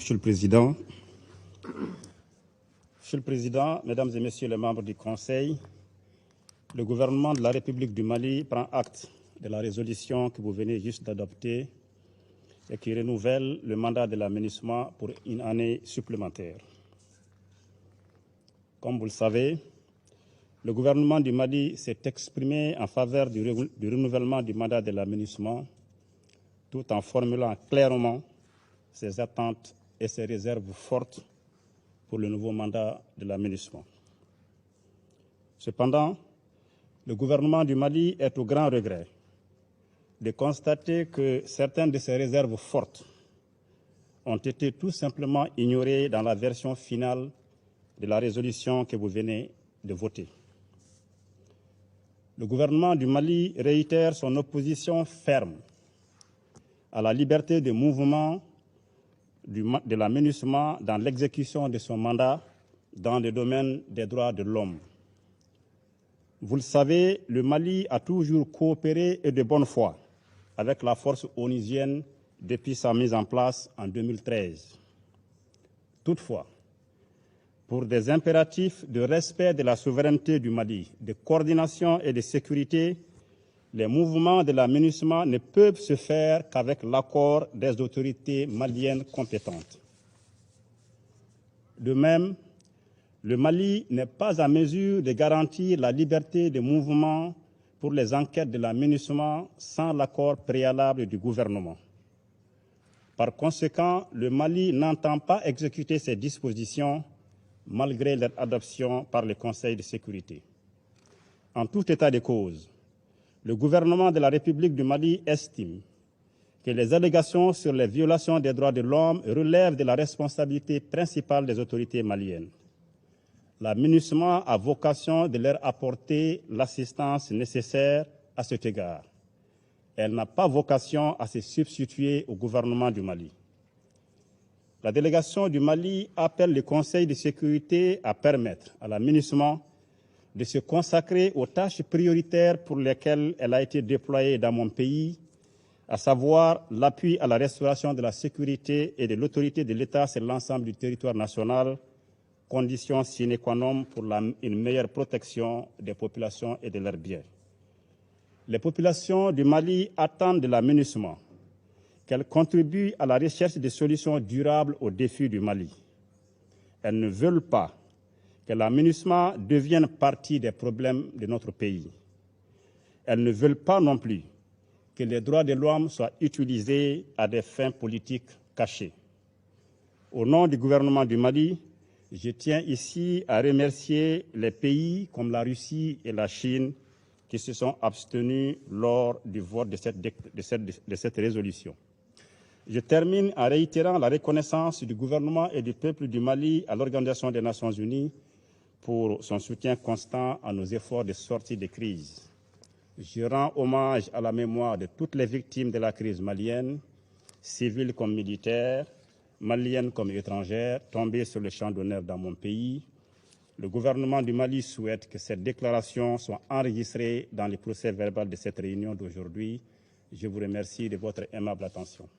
Monsieur le Président. Monsieur le Président, Mesdames et Messieurs les membres du Conseil, le gouvernement de la République du Mali prend acte de la résolution que vous venez juste d'adopter et qui renouvelle le mandat de la MINUSMA pour une année supplémentaire. Comme vous le savez, le gouvernement du Mali s'est exprimé en faveur du renouvellement du mandat de la MINUSMA tout en formulant clairement ses attentes et ses réserves fortes pour le nouveau mandat de la MINUSMA. Cependant, le gouvernement du Mali est au grand regret de constater que certaines de ces réserves fortes ont été tout simplement ignorées dans la version finale de la résolution que vous venez de voter. Le gouvernement du Mali réitère son opposition ferme à la liberté de mouvement de la MINUSMA dans l'exécution de son mandat dans le domaine des droits de l'homme. Vous le savez, le Mali a toujours coopéré et de bonne foi avec la force onusienne depuis sa mise en place en 2013. Toutefois, pour des impératifs de respect de la souveraineté du Mali, de coordination et de sécurité, les mouvements de la MINUSMA ne peuvent se faire qu'avec l'accord des autorités maliennes compétentes. De même, le Mali n'est pas à mesure de garantir la liberté de mouvement pour les enquêtes de la MINUSMA sans l'accord préalable du gouvernement. Par conséquent, le Mali n'entend pas exécuter ces dispositions malgré leur adoption par le Conseil de sécurité. En tout état de cause, le gouvernement de la République du Mali estime que les allégations sur les violations des droits de l'homme relèvent de la responsabilité principale des autorités maliennes. La MINUSMA a vocation de leur apporter l'assistance nécessaire à cet égard. Elle n'a pas vocation à se substituer au gouvernement du Mali. La délégation du Mali appelle le Conseil de sécurité à permettre à la MINUSMA de se consacrer aux tâches prioritaires pour lesquelles elle a été déployée dans mon pays, à savoir l'appui à la restauration de la sécurité et de l'autorité de l'État sur l'ensemble du territoire national, condition sine qua non pour une meilleure protection des populations et de leurs biens. Les populations du Mali attendent de la MINUSMA qu'elle contribue à la recherche de solutions durables aux défis du Mali. Elles ne veulent pas que la MINUSMA devienne partie des problèmes de notre pays. Elles ne veulent pas non plus que les droits de l'homme soient utilisés à des fins politiques cachées. Au nom du gouvernement du Mali, je tiens ici à remercier les pays comme la Russie et la Chine qui se sont abstenus lors du vote de cette résolution. Je termine en réitérant la reconnaissance du gouvernement et du peuple du Mali à l'Organisation des Nations Unies pour son soutien constant à nos efforts de sortie de crise. Je rends hommage à la mémoire de toutes les victimes de la crise malienne, civiles comme militaires, maliennes comme étrangères, tombées sur le champ d'honneur dans mon pays. Le gouvernement du Mali souhaite que cette déclaration soit enregistrée dans le procès verbal de cette réunion d'aujourd'hui. Je vous remercie de votre aimable attention.